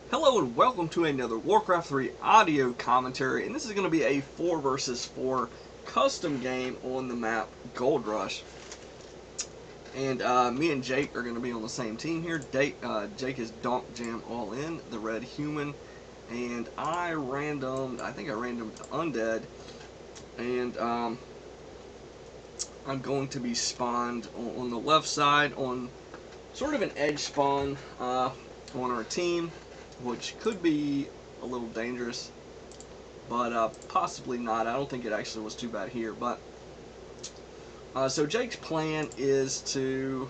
Hello and welcome to another Warcraft 3 audio commentary, and this is going to be a 4 versus 4 custom game on the map Gold Rush. And me and Jake are going to be on the same team here. Jake is Donk Jam All In, the red human, and I think I randomed Undead, and I'm going to be spawned on the left side on sort of an edge spawn on our team, which could be a little dangerous, but possibly not. I don't think it actually was too bad here. But so Jake's plan is to,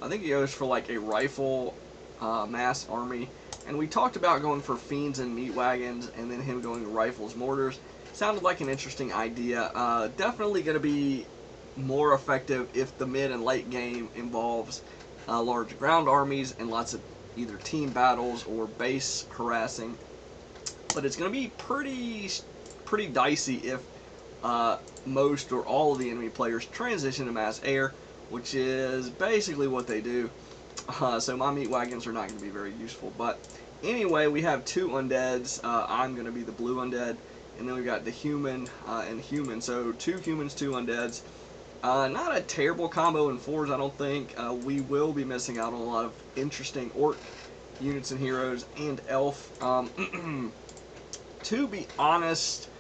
I think he goes for like a rifle mass army, and we talked about going for fiends and meat wagons, and then him going rifles mortars. Sounded like an interesting idea. Definitely going to be more effective if the mid and late game involves large ground armies and lots of either team battles or base harassing, but it's going to be pretty dicey if most or all of the enemy players transition to mass air, which is basically what they do. So my meat wagons are not going to be very useful. But anyway, we have two undeads. I'm going to be the blue undead, and then we've got the human and human. So two humans, two undeads. Not a terrible combo in fours, I don't think. We will be missing out on a lot of interesting orc units and heroes and elf. To be honest,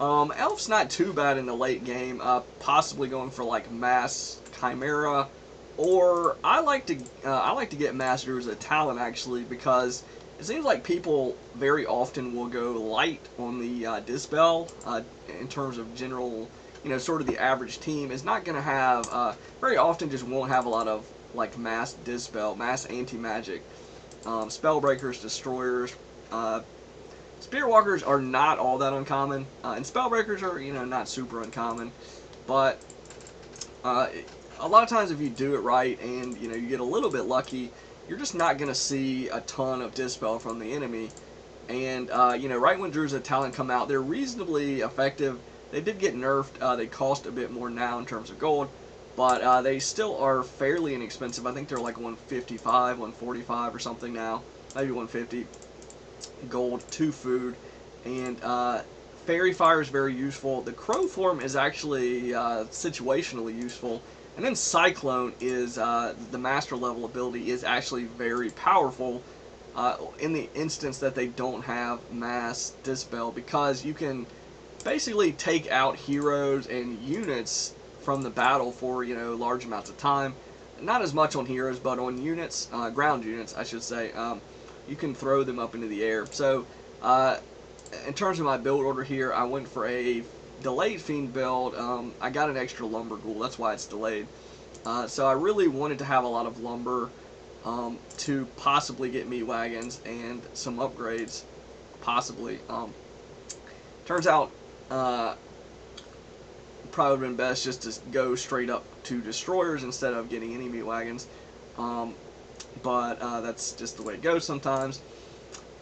elf's not too bad in the late game. Possibly going for like mass chimera, or I like to get mass druids at Talon actually, because it seems like people very often will go light on the dispel in terms of general. Sort of the average team is not going to have, very often just won't have a lot of, like, mass dispel, mass anti-magic. Spellbreakers, destroyers, spearwalkers are not all that uncommon, and spellbreakers are, not super uncommon, but a lot of times if you do it right and, you get a little bit lucky, you're just not going to see a ton of dispel from the enemy, and, right when Druids of Talon come out, they're reasonably effective. They did get nerfed. They cost a bit more now in terms of gold, but they still are fairly inexpensive. I think they're like 155, 145 or something now, maybe 150 gold, 2 food, and Fairy Fire is very useful. The Crow form is actually situationally useful, and then Cyclone is the master level ability is actually very powerful in the instance that they don't have mass dispel, because you can basically take out heroes and units from the battle for large amounts of time. Not as much on heroes, but on units, ground units I should say, you can throw them up into the air. So in terms of my build order here, I went for a delayed fiend build. I got an extra lumber ghoul, that's why it's delayed. So I really wanted to have a lot of lumber to possibly get meat wagons and some upgrades, possibly. Turns out probably would have been best just to go straight up to destroyers instead of getting any meat wagons, but that's just the way it goes sometimes.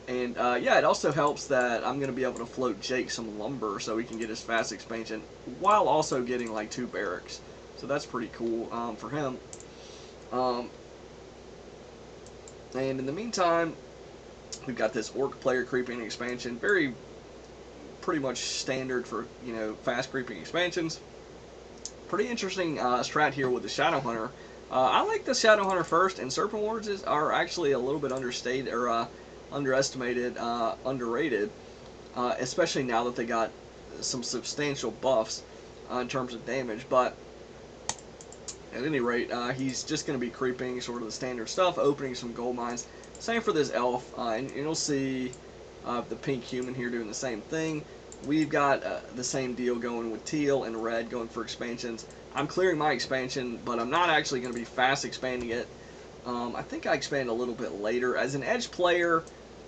And yeah, it also helps that I'm going to be able to float Jake some lumber so he can get his fast expansion while also getting like 2 barracks, so that's pretty cool for him. And in the meantime, we've got this orc player creeping expansion, pretty much standard for fast creeping expansions. Pretty interesting strat here with the Shadow Hunter. I like the Shadow Hunter first, and Serpent Wards are actually a little bit understated or underestimated, underrated, especially now that they got some substantial buffs in terms of damage. But at any rate, he's just going to be creeping sort of the standard stuff, opening some gold mines. Same for this elf, and you'll see the pink human here doing the same thing. We've got the same deal going with teal and red going for expansions. I'm clearing my expansion, but I'm not actually going to be fast expanding it. I think I expand a little bit later. As an edge player,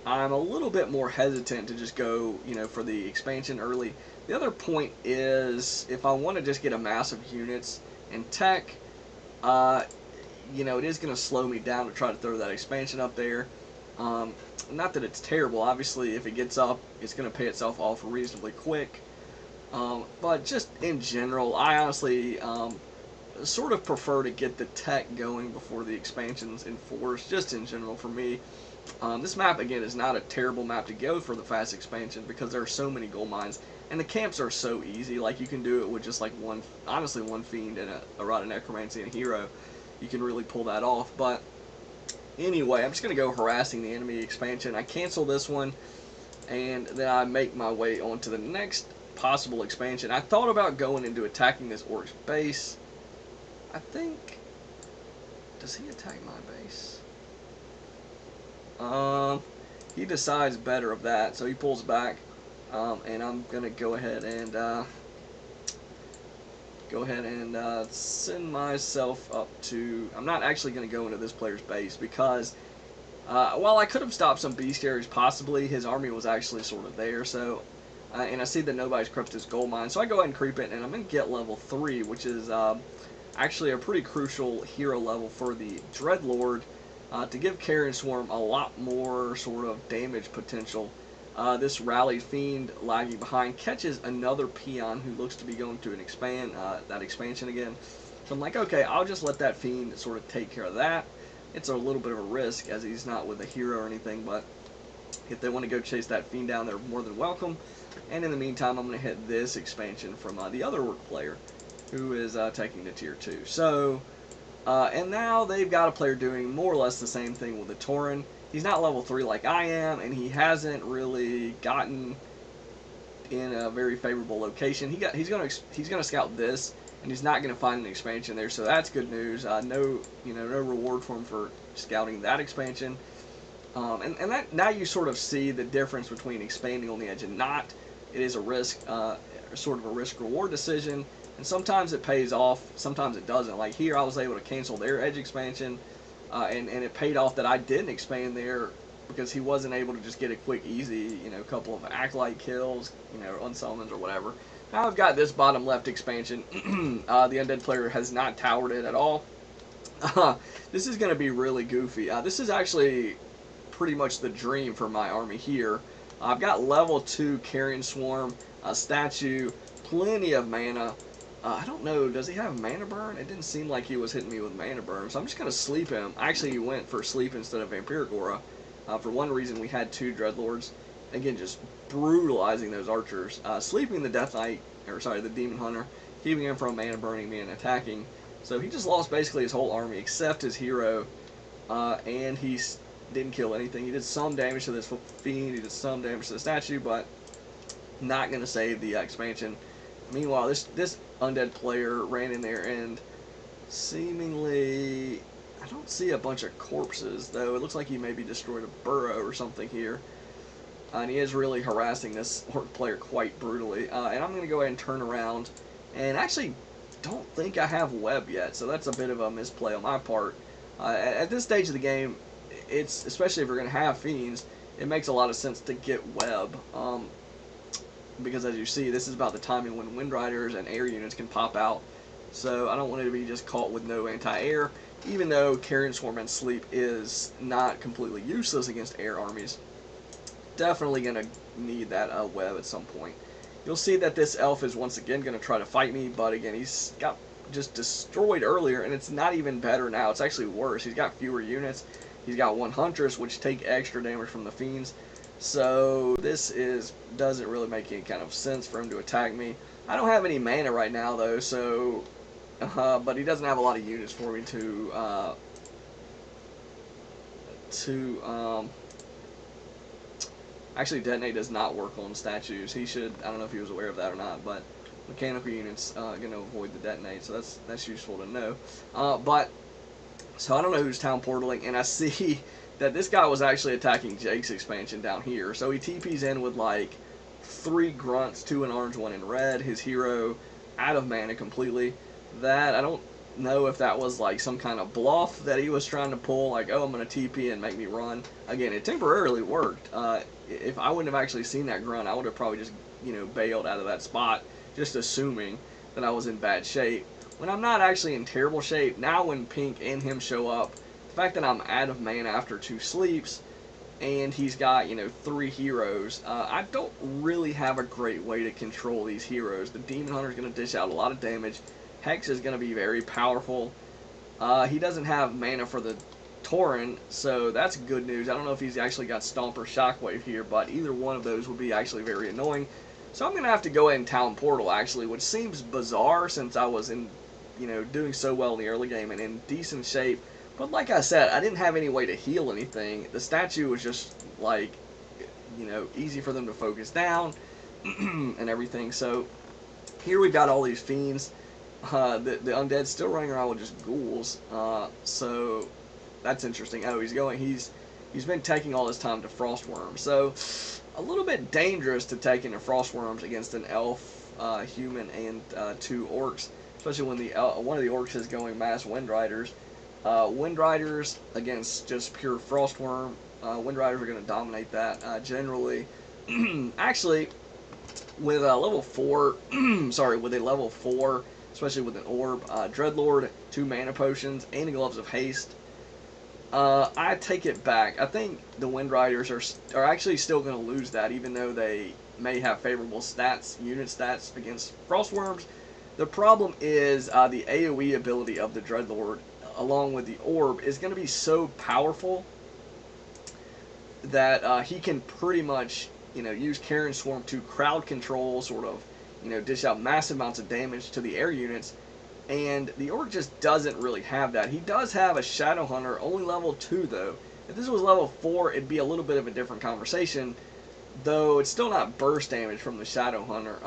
I'm a little bit more hesitant to just go, for the expansion early. The other point is, if I want to just get a mass of units and tech, it is going to slow me down to try to throw that expansion up there. Not that it's terrible. Obviously, if it gets up, it's going to pay itself off reasonably quick. But just in general, I honestly sort of prefer to get the tech going before the expansions in force, just in general for me. This map, again, is not a terrible map to go for the fast expansion because there are so many gold mines, and the camps are so easy. Like, you can do it with just like honestly, one fiend and a Rod of Necromancy and a hero. You can really pull that off. But anyway, I'm just going to go harassing the enemy expansion. I cancel this one, and then I make my way on to the next possible expansion. I thought about going into attacking this Orc's base. I think... Does he attack my base? He decides better of that, so he pulls back, and I'm gonna go ahead and send myself up to. I'm not actually gonna go into this player's base because while I could have stopped some bestiaries, possibly his army was actually sort of there. So, and I see that nobody's crept his gold mine, so I go ahead and creep it, and I'm gonna get level 3, which is actually a pretty crucial hero level for the Dreadlord. To give Carrion Swarm a lot more sort of damage potential. This Rallied Fiend lagging behind catches another peon who looks to be going to that expansion again. So I'm like, okay, I'll just let that Fiend sort of take care of that. It's a little bit of a risk as he's not with a hero or anything, but if they want to go chase that Fiend down, they're more than welcome. And in the meantime, I'm going to hit this expansion from the other Orc player who is taking the tier 2. So... and now they've got a player doing more or less the same thing with the Tauren. He's not level 3 like I am, and he hasn't really gotten in a very favorable location. He's gonna scout this, and he's not gonna find an expansion there, so that's good news. No reward for him for scouting that expansion. And that now you sort of see the difference between expanding on the edge and not. It is a risk, sort of a risk-reward decision. And sometimes it pays off, sometimes it doesn't. Like here, I was able to cancel their edge expansion, and it paid off that I didn't expand there because he wasn't able to just get a quick, easy, couple of Acolyte kills, unsummons or whatever. Now I've got this bottom left expansion. The undead player has not towered it at all. This is going to be really goofy. This is actually pretty much the dream for my army here. I've got level 2 Carrion Swarm, a statue, plenty of mana. I don't know, does he have mana burn? It didn't seem like he was hitting me with mana burn, so I'm just going to sleep him. Actually, he went for sleep instead of Vampiric Aura. For one reason, we had 2 Dreadlords. Again, just brutalizing those archers. Sleeping the Death Knight, the Demon Hunter, keeping him from mana burning me and attacking. So he just lost basically his whole army except his hero, and he didn't kill anything. He did some damage to this Fiend, he did some damage to the statue, but not going to save the expansion. Meanwhile, this undead player ran in there and seemingly... I don't see a bunch of corpses, though. It looks like he maybe destroyed a burrow or something here. And he is really harassing this Orc player quite brutally. And I'm going to go ahead and turn around. And actually don't think I have web yet, so that's a bit of a misplay on my part. At this stage of the game, it's especially if you're going to have fiends, it makes a lot of sense to get web. Because as you see, this is about the timing when Wind Riders and air units can pop out. So I don't want it to be just caught with no anti-air, even though Carrion Swarm and Sleep is not completely useless against air armies. Definitely going to need that web at some point. You'll see that this elf is once again going to try to fight me, but again, he's got just destroyed earlier, and it's not even better now. It's actually worse. He's got fewer units. He's got 1 Huntress, which take extra damage from the fiends. So this doesn't really make any kind of sense for him to attack me. I don't have any mana right now though, so but he doesn't have a lot of units for me to actually detonate does not work on statues. He should, I don't know if he was aware of that or not, but mechanical units going to avoid the detonate, so that's useful to know. But so I don't know who's town portaling, and I see that this guy was actually attacking Jake's expansion down here. So he TP's in with like 3 grunts, 2 in orange, 1 in red. His hero out of mana completely. That, I don't know if that was like some kind of bluff that he was trying to pull, like, oh, I'm going to TP and make me run. Again, it temporarily worked. If I wouldn't have actually seen that grunt, I would have probably just, bailed out of that spot, just assuming that I was in bad shape. When I'm not actually in terrible shape, now when Pink and him show up, the fact that I'm out of mana after 2 sleeps, and he's got, 3 heroes, I don't really have a great way to control these heroes. The Demon Hunter's going to dish out a lot of damage, Hex is going to be very powerful. He doesn't have mana for the Tauren, so that's good news. I don't know if he's actually got Stomp or Shockwave here, but either one of those would be actually very annoying. So I'm going to have to go ahead and Town Portal, actually, which seems bizarre since I was in, doing so well in the early game and in decent shape. But like I said, I didn't have any way to heal anything. The statue was just, like, easy for them to focus down and everything. So here we've got all these fiends. The undead still running around with just ghouls. So that's interesting. Oh, he's been taking all his time to Frostworm. So a little bit dangerous to take into Frostworms against an elf, human, and 2 orcs, especially when one of the orcs is going mass Windriders. Windriders against just pure Frostworm. Windriders are going to dominate that generally. Actually, with a level 4, with a level 4, especially with an orb, Dreadlord, 2 mana potions, and Gloves of Haste. I take it back. I think the Windriders are actually still going to lose that, even though they may have favorable stats, unit stats against Frostworms. The problem is the AoE ability of the Dreadlord, along with the orb, is going to be so powerful that he can pretty much, use Carrion Swarm to crowd control, sort of, dish out massive amounts of damage to the air units. And the orc just doesn't really have that. He does have a Shadow Hunter, only level 2 though. If this was level 4, it'd be a little bit of a different conversation, though it's still not burst damage from the Shadow Hunter.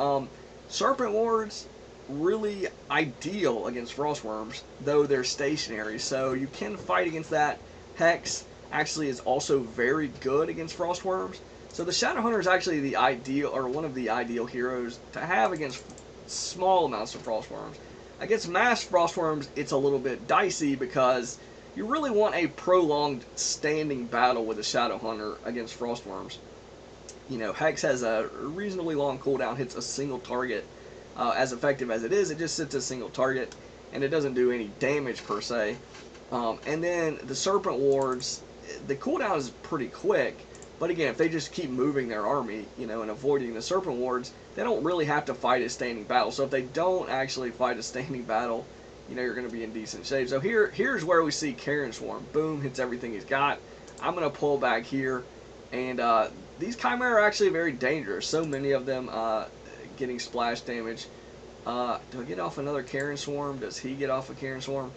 Serpent Wards, really ideal against Frostworms, though they're stationary, so you can fight against that. Hex actually is also very good against Frostworms. So the Shadow Hunter is actually the ideal, or one of the ideal heroes to have against small amounts of Frostworms. Against mass Frostworms, it's a little bit dicey because you really want a prolonged standing battle with a Shadow Hunter against Frostworms. Hex has a reasonably long cooldown, hits a single target. As effective as it is, it just sits a single target, and it doesn't do any damage per se. And then the Serpent Wards, the cooldown is pretty quick, but again, if they just keep moving their army, and avoiding the Serpent Wards, they don't really have to fight a standing battle. So if they don't actually fight a standing battle, you're going to be in decent shape. So here's where we see Carrion Swarm. Boom, hits everything he's got. I'm going to pull back here, and these Chimera are actually very dangerous. So many of them getting splash damage. Do I get off another Carrion Swarm? Does he get off a Carrion Swarm?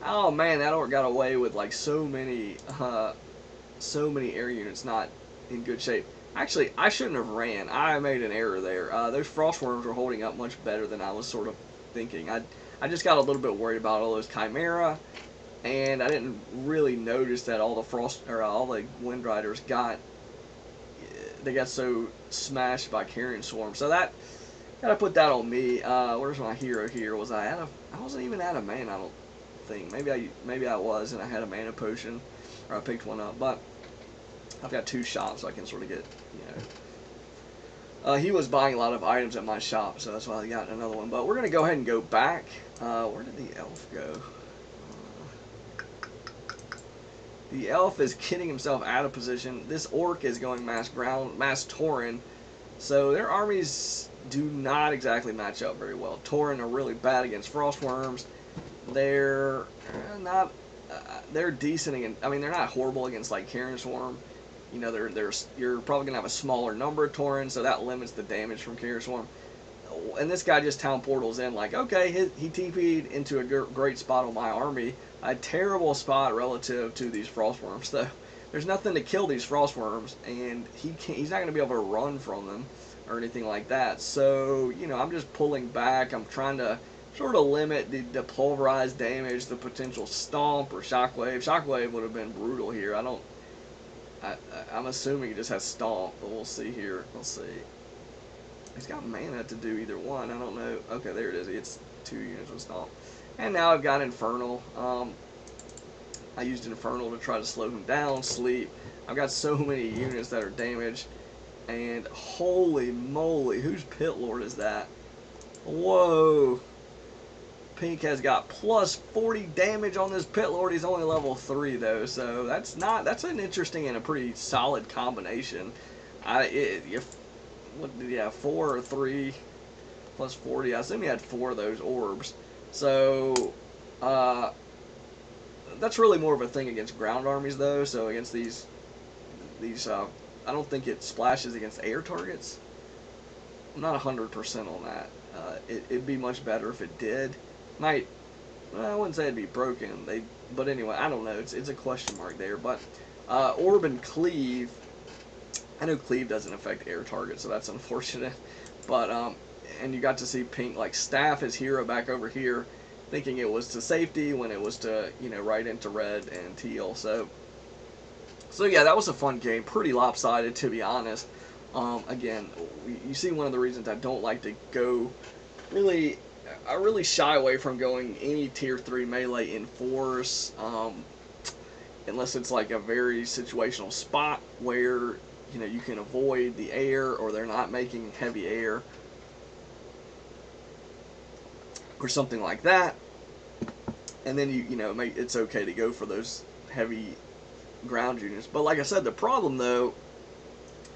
Oh man, that orc got away with like so many air units not in good shape. Actually, I shouldn't have ran. I made an error there. Those Frostworms were holding up much better than I was sort of thinking. I just got a little bit worried about all those Chimera, and I didn't really notice that all the Windriders got so smashed by Carrion Swarm. So that gotta put that on me. Where's my hero here? Was I out of? I wasn't even out of mana, I don't think. Maybe I was, and I had a mana potion, or I picked one up. But I've got 2 shops, so I can sort of get, he was buying a lot of items at my shop, so that's why I got another one. But we're gonna go ahead and go back. Where did the elf go? The elf is getting himself out of position. This orc is going mass Tauren. So their armies do not exactly match up very well. Tauren are really bad against Frostworms. They're not. They're decent against. I mean, they're not horrible against like Carrion Swarm. You're probably gonna have a smaller number of Taurens, so that limits the damage from Carrion Swarm. And this guy just Town Portals in like, okay, he TP'd into a great spot on my army. A terrible spot relative to these Frostworms, though. There's nothing to kill these Frostworms, and he's not going to be able to run from them or anything like that. So, I'm just pulling back. I'm trying to sort of limit the pulverized damage, the potential Stomp or Shockwave. Shockwave would have been brutal here. I'm assuming he just has Stomp, but we'll see here. We'll see. He's got mana to do either one. I don't know. Okay, there it is. It's 2 units with Stomp. And now I've got Infernal. I used Infernal to try to slow him down, sleep. I've got so many units that are damaged. And holy moly, whose Pit Lord is that? Whoa. Pink has got plus 40 damage on this Pit Lord. He's only level 3 though, so that's an interesting and a pretty solid combination. What did he have? 4 or 3 plus 40. I assume he had 4 of those orbs. So that's really more of a thing against ground armies, though. So against these I don't think it splashes against air targets. I'm not 100% on that. It'd be much better if it did. Might, well, I wouldn't say it'd be broken. But anyway, I don't know. It's a question mark there. But Orb and Cleave, I know Cleave doesn't affect air targets, so that's unfortunate. But and you got to see Pink like staff his hero back over here, thinking it was to safety when it was to right into red and teal. So yeah, that was a fun game. Pretty lopsided, to be honest. Again, you see one of the reasons I don't like to go really. I really shy away from going any tier 3 melee in force, unless it's like a very situational spot where you can avoid the air, or they're not making heavy air or something like that. And then it's okay to go for those heavy ground units. But like I said, the problem though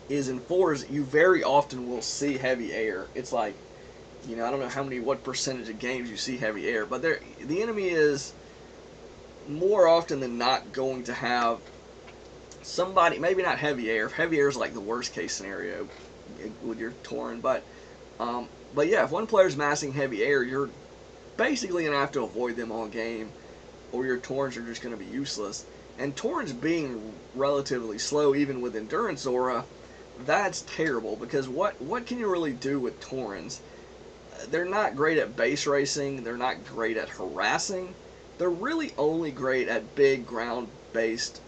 is in fours you very often will see heavy air. It's like I don't know what percentage of games you see heavy air, but the enemy is more often than not going to have somebody, maybe not heavy air. Heavy air is like the worst case scenario with your Tauren, but yeah, if one player's massing heavy air, you're basically gonna have to avoid them all game, or your Taurens are just gonna be useless. And Taurens being relatively slow, even with Endurance Aura, that's terrible, because what can you really do with Taurens? They're not great at base racing, they're not great at harassing, they're really only great at big ground-based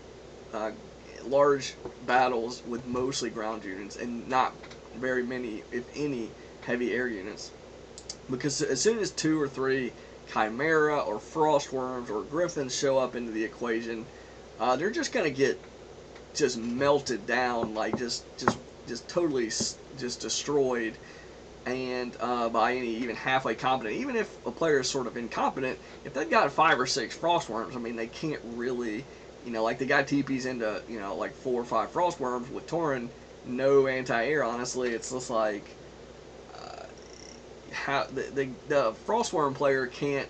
large battles with mostly ground units, and not very many, if any, heavy air units. Because as soon as 2 or 3 Chimera or Frostworms or Griffins show up into the equation, they're just going to get just melted down, like just totally just destroyed, and by any even halfway competent. Even if a player is sort of incompetent, if they've got 5 or 6 Frostworms, I mean, they can't really, like the guy TPs into, like 4 or 5 Frostworms with Tauren, no anti-air, honestly. It's just like, how the Frostworm player can't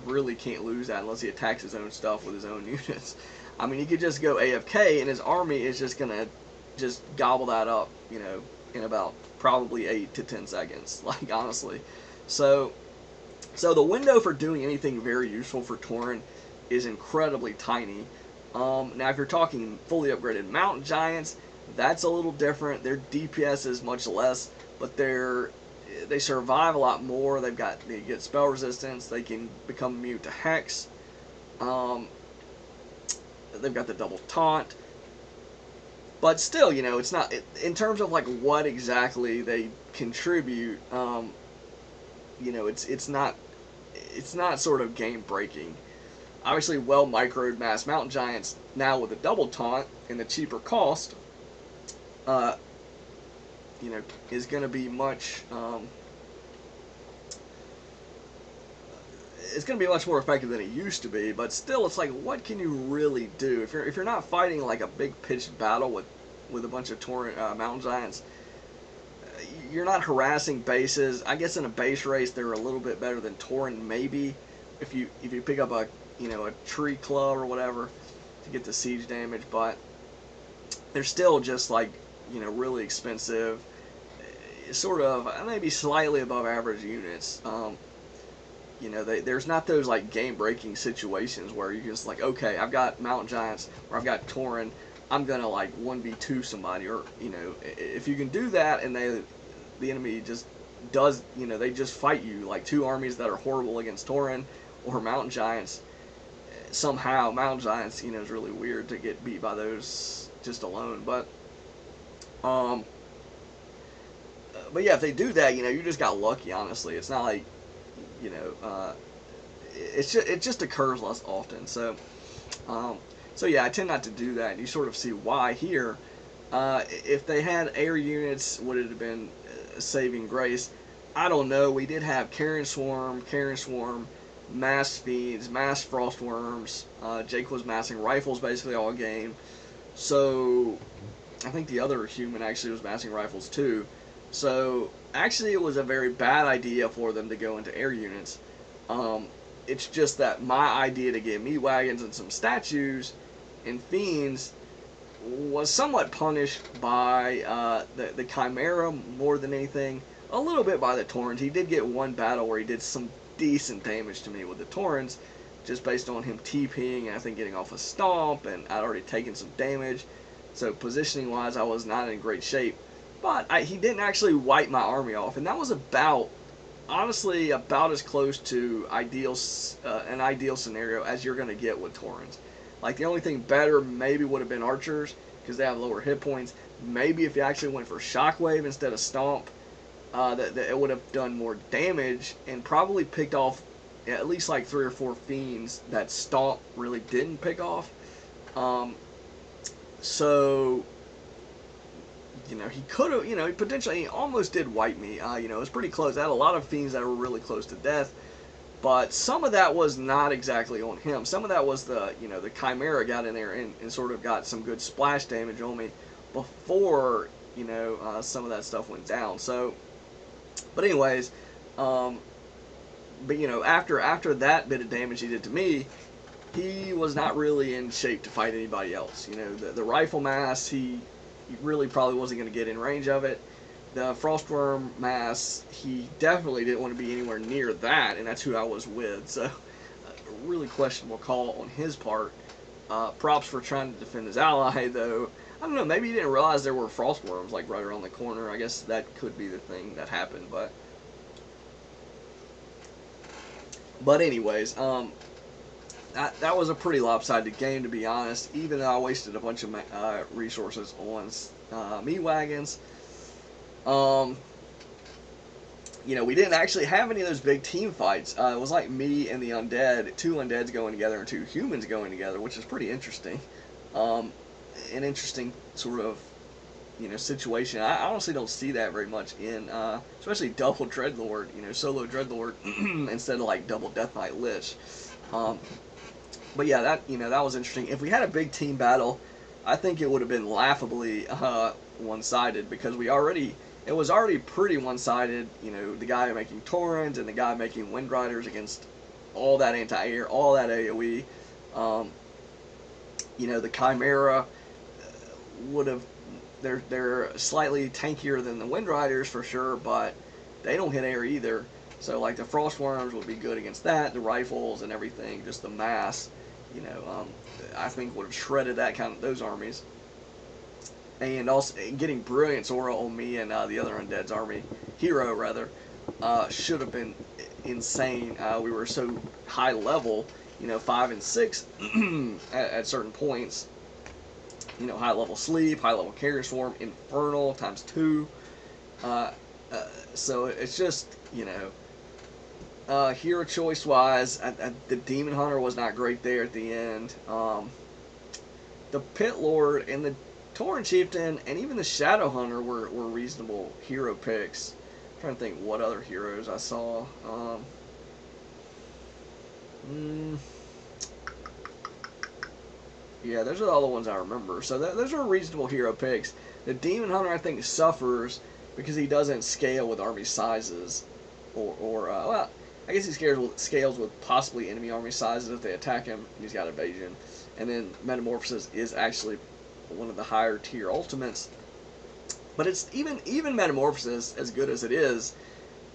lose that unless he attacks his own stuff with his own units. I mean, he could just go AFK and his army is just gonna just gobble that up, in about probably 8 to 10 seconds. Like, honestly, so the window for doing anything very useful for Tauren is incredibly tiny. Now, if you're talking fully upgraded Mountain Giants, that's a little different. Their DPS is much less, but they survive a lot more. They get spell resistance. They can become immune to Hex. They've got the double taunt. But still, it's not, in terms of like what exactly they contribute. It's not sort of game breaking. Obviously, well microed mass Mountain Giants now with a double taunt and the cheaper cost, is going to be much. It's going to be much more effective than it used to be. But still, it's like, what can you really do if you're not fighting like a big pitched battle with a bunch of Mountain Giants? You're not harassing bases. I guess in a base race they're a little bit better than Tauren, maybe if you pick up a tree club or whatever to get the siege damage, but they're still just like really expensive, sort of maybe slightly above average units. There's not those like game breaking situations where you're just like, okay, I've got Mountain Giants or I've got Tauren, I'm gonna like 1v2 somebody, or if you can do that and the enemy just does, they just fight you like 2 armies that are horrible against Tauren or Mountain Giants. Somehow Mountain Giants, is really weird to get beat by those just alone. But yeah, if they do that, you just got lucky. Honestly, it's not like, it just occurs less often. So yeah, I tend not to do that. And you sort of see why here. If they had air units, would it have been a saving grace? I don't know. We did have Carrion Swarm, Mass Fiends, Mass Frostworms. Jake was massing rifles basically all game. So I think the other human actually was massing rifles too. So actually it was a very bad idea for them to go into air units. It's just that my idea to get meat wagons and some statues and fiends was somewhat punished by the Chimera more than anything. A little bit by the Torrens. He did get one battle where he did some decent damage to me with the Torrens, just based on him TPing and I think getting off a stomp, and I'd already taken some damage. So positioning wise, I was not in great shape. But he didn't actually wipe my army off, and that was honestly, about as close to an ideal scenario as you're going to get with Torrens. Like, the only thing better maybe would have been archers, because they have lower hit points. Maybe if you actually went for Shockwave instead of Stomp, that it would have done more damage and probably picked off at least like 3 or 4 fiends that Stomp really didn't pick off. So, he could have, he potentially almost did wipe me. It was pretty close. I had a lot of fiends that were really close to death. But some of that was not exactly on him. Some of that was the Chimera got in there and sort of got some good splash damage on me before, some of that stuff went down. So, but anyways, after that bit of damage he did to me, he was not really in shape to fight anybody else. The rifle mass, he really probably wasn't going to get in range of it. The Frostworm mass, he definitely didn't want to be anywhere near that, and that's who I was with. So, a really questionable call on his part. Props for trying to defend his ally, though. I don't know, maybe he didn't realize there were Frostworms like right around the corner. I guess that could be the thing that happened, but anyways, that was a pretty lopsided game, to be honest. Even though I wasted a bunch of resources on meat wagons. We didn't actually have any of those big team fights. It was like me and the undead, 2 undeads going together and 2 humans going together, which is pretty interesting. An interesting sort of, situation. I honestly don't see that very much in, especially double Dreadlord, solo Dreadlord instead of like double Death Knight Lich. But yeah, that was interesting. If we had a big team battle, I think it would have been laughably one-sided, because it was already pretty one-sided. The guy making Torrens and the guy making Wind Riders against all that anti-air, all that AoE. The Chimera would have, they're slightly tankier than the Wind Riders for sure, but they don't hit air either. So like the Frostworms would be good against that, the rifles and everything, just the mass. I think would have shredded those armies. And also getting Brilliance Aura on me and the other undead's army, hero rather, should have been insane. We were so high level, 5 and 6 at certain points. High level Sleep, high level Carrier Swarm, Infernal times 2. So it's just, hero choice wise, the Demon Hunter was not great there at the end. The Pit Lord and the Tauren Chieftain and even the Shadow Hunter were reasonable hero picks. I'm trying to think what other heroes I saw. Yeah, those are all the ones I remember. So those are reasonable hero picks. The Demon Hunter, I think, suffers because he doesn't scale with army sizes, well, I guess he scales with possibly enemy army sizes if they attack him. He's got evasion, and then Metamorphosis is actually one of the higher tier ultimates. But it's even Metamorphosis, as good as it is,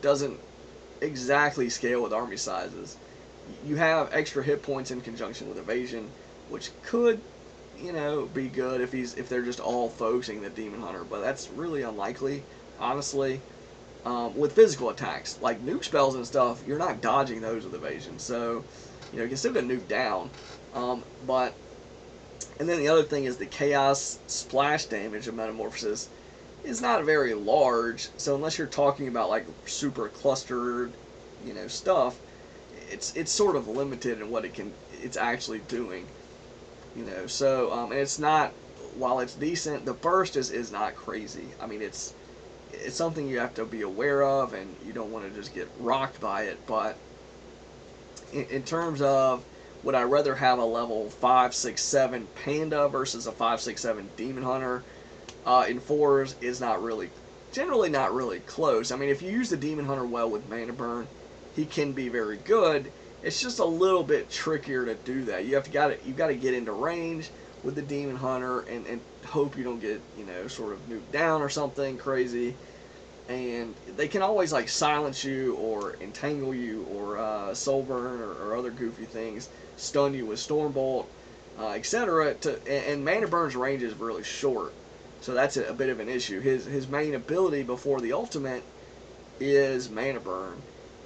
doesn't exactly scale with army sizes. You have extra hit points in conjunction with evasion, which could, be good if they're just all focusing the Demon Hunter, but that's really unlikely, honestly. With physical attacks, like nuke spells and stuff, you're not dodging those with evasion, so you can still get nuked down. And then the other thing is the chaos splash damage of Metamorphosis is not very large, so unless you're talking about like super clustered, stuff, it's sort of limited in what it's actually doing. So and it's not, while it's decent, the burst is not crazy. I mean, it's something you have to be aware of, and you don't want to just get rocked by it. But in terms of, would I rather have a level 5, 6, 7 Panda versus a 5, 6, 7 Demon Hunter in 4s is generally not really close. I mean, if you use the Demon Hunter well with Mana Burn, he can be very good. It's just a little bit trickier to do that. You've got to get into range with the Demon Hunter and hope you don't get, you know, sort of nuked down or something crazy. And they can always like silence you or entangle you or soul burn or other goofy things, stun you with Stormbolt, etc. And Mana Burn's range is really short, so that's a bit of an issue. His main ability before the ultimate is Mana Burn,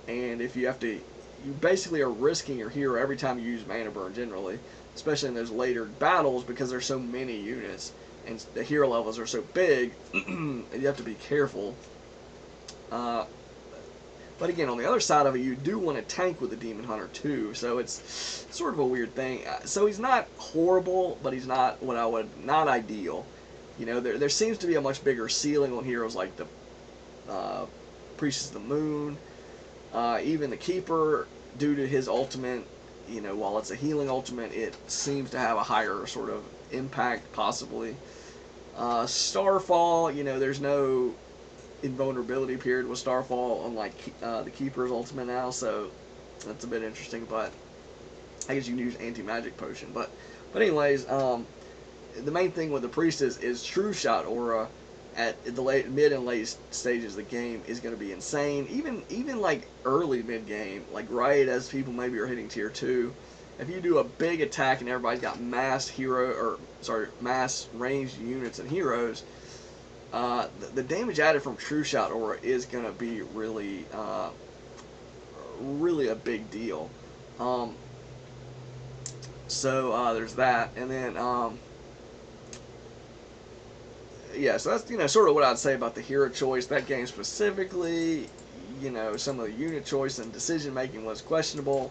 and if you have to, you basically are risking your hero every time you use Mana Burn generally, especially in those later battles because there's so many units and the hero levels are so big. You have to be careful. But again, on the other side of it, you do want to tank with the Demon Hunter too, so it's sort of a weird thing. So he's not horrible, but he's not what I would, not ideal. You know, there seems to be a much bigger ceiling on heroes like the Priestess of the Moon, even the Keeper, due to his ultimate. You know, while it's a healing ultimate, it seems to have a higher sort of impact, possibly. Starfall, you know, there's no invulnerability period with Starfall, unlike the Keeper's ultimate now, so that's a bit interesting. But I guess you can use anti-magic potion. But anyways, the main thing with the Priestess is True Shot Aura at the mid and late stages of the game is going to be insane. Even like early mid game, like right as people maybe are hitting tier 2, if you do a big attack and everybody's got mass ranged units and heroes, the damage added from True Shot Aura is going to be really a big deal. So there's that, and then yeah, so that's, you know, sort of what I'd say about the hero choice. That game specifically, you know, some of the unit choice and decision making was questionable.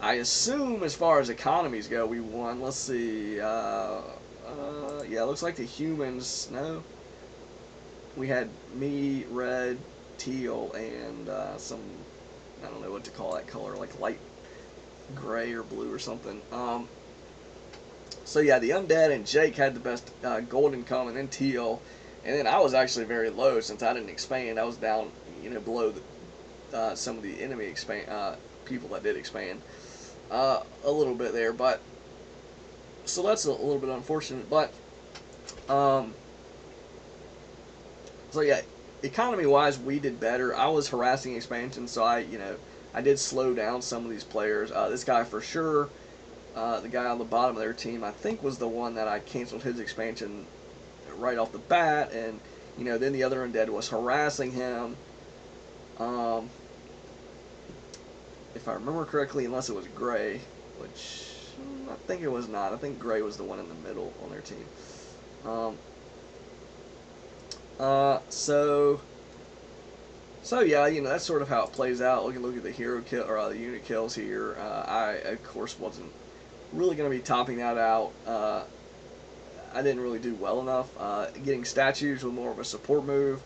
I assume as far as economies go, we won. Let's see. Yeah, it looks like the humans. No, we had me, red, teal, and some, I don't know what to call that color, like light gray or blue or something. So yeah, the Undead and Jake had the best gold income, and then teal, and then I was actually very low since I didn't expand. I was down, you know, below some of the enemy people that did expand a little bit there. But so that's a little bit unfortunate. But so yeah, economy wise, we did better. I was harassing expansion, so I did slow down some of these players. This guy for sure. The guy on the bottom of their team, I think, was the one that I canceled his expansion right off the bat, and you know, then the other Undead was harassing him. If I remember correctly, unless it was Gray, which I think it was not. I think Gray was the one in the middle on their team. So yeah, you know, that's sort of how it plays out. Look at the hero kill or the unit kills here. I of course wasn't really going to be topping that out. I didn't really do well enough. Getting statues was more of a support move,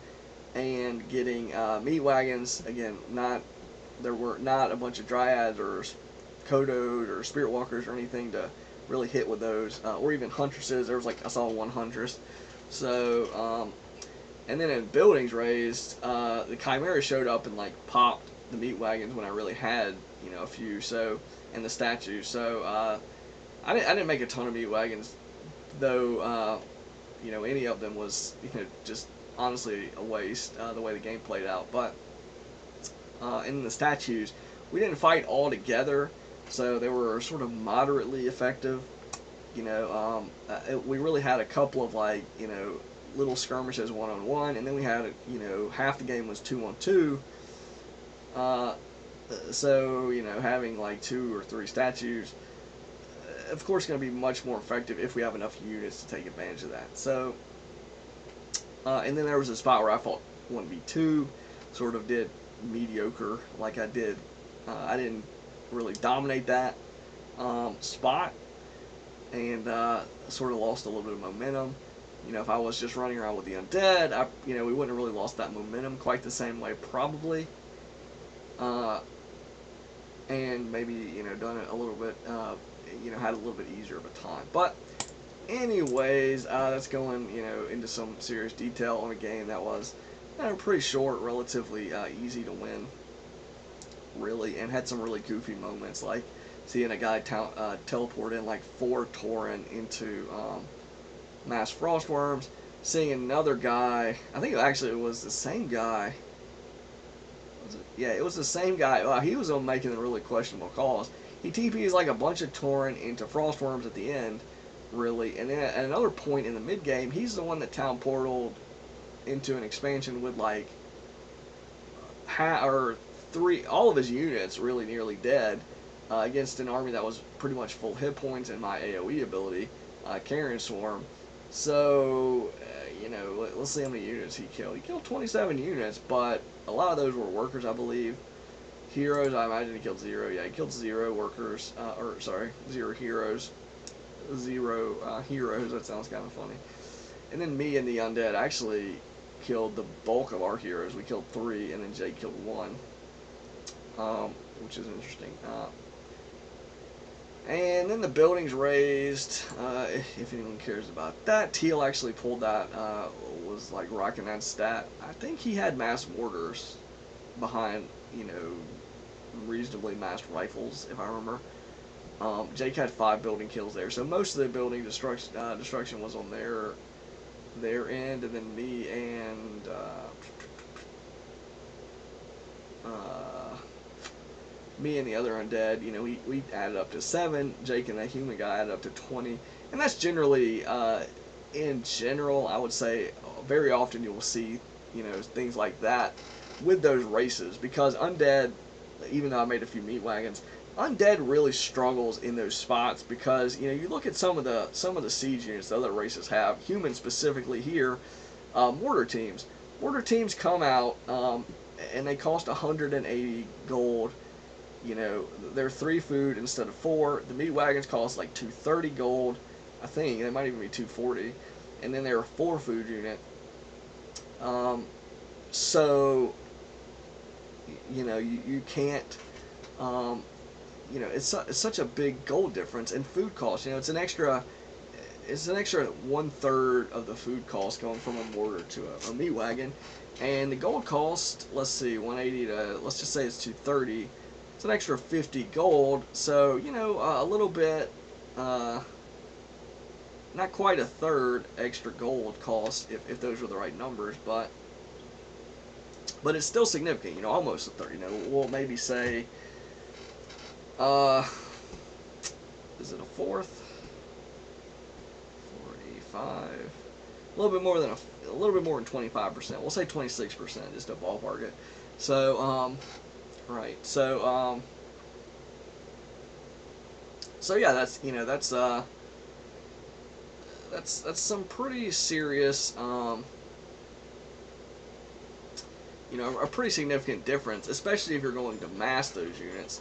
and getting meat wagons, again, there were not a bunch of dryads or Kodos or spirit walkers or anything to really hit with those, or even huntresses. There was like, I saw one huntress. So and then in buildings raised, the Chimera showed up and like popped the meat wagons when I really had, you know, a few. So, and the statues. So I didn't make a ton of meat wagons, though. You know, any of them was, you know, just honestly a waste, the way the game played out. But in the statues, we didn't fight all together, so they were sort of moderately effective. You know, we really had a couple of, like, you know, little skirmishes one-on-one, and then we had, you know, half the game was 2-on-2. So, you know, having like 2 or 3 statues, of course, going to be much more effective if we have enough units to take advantage of that. So, and then there was a spot where I fought 1v2, sort of did mediocre like I did. I didn't really dominate that spot, and sort of lost a little bit of momentum. You know, if I was just running around with the Undead, you know, we wouldn't have really lost that momentum quite the same way, probably. And maybe, you know, done it a little bit, you know, had a little bit easier of a time. But anyways, that's going, you know, into some serious detail on a game that was, you know, pretty short, relatively easy to win. really, and had some really goofy moments, like seeing a guy teleport in like 4 Tauren into mass frostworms, seeing another guy, I think actually it was the same guy. Was it? Yeah, it was the same guy. He was on making the really questionable calls. He TPs like a bunch of Tauren into frostworms at the end, really, and then at another point in the mid game, he's the one that town portaled into an expansion with like all of his units really nearly dead against an army that was pretty much full hit points and my AoE ability, Carrion Swarm. So, let's see how many units he killed. He killed 27 units, but a lot of those were workers, I believe. Heroes, I imagine he killed 0. Yeah, he killed 0 workers, 0 heroes. 0 heroes, that sounds kind of funny. And then me and the undead actually killed the bulk of our heroes. We killed 3, and then Jake killed 1, which is interesting. And then the buildings raised, if anyone cares about that. Teal actually pulled that, was like rocking that stat. I think he had mass mortars behind, reasonably massed rifles, if I remember. Jake had 5 building kills there, so most of the building destruction was on their end, and then me and the other undead, we added up to 7. Jake and that human guy added up to 20, and that's generally, in general, I would say, very often you will see, things like that with those races, because undead, even though I made a few meat wagons, undead really struggles in those spots because you look at some of the siege units the other races have, humans specifically here, mortar teams. Mortar teams come out and they cost 180 gold. They're 3 food instead of 4. The meat wagons cost like 230 gold. I think they might even be 240, and then they're a 4 food unit. So you can't. It's such a big gold difference in food cost. It's an extra 1/3 of the food cost going from a mortar to a meat wagon, and the gold cost, let's see, 180 to, let's just say it's 230. It's an extra 50 gold. So a little bit, not quite a third extra gold cost if those were the right numbers, but it's still significant. Almost a third. We'll maybe say. Is it a fourth? 45. A little bit more than 25%. We'll say 26%, just to ballpark it. So, right. So, yeah, that's that's some pretty serious, a pretty significant difference, especially if you're going to mass those units.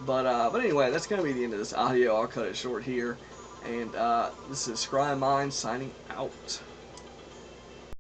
But anyway, that's going to be the end of this audio. I'll cut it short here. And this is ScryMind signing out.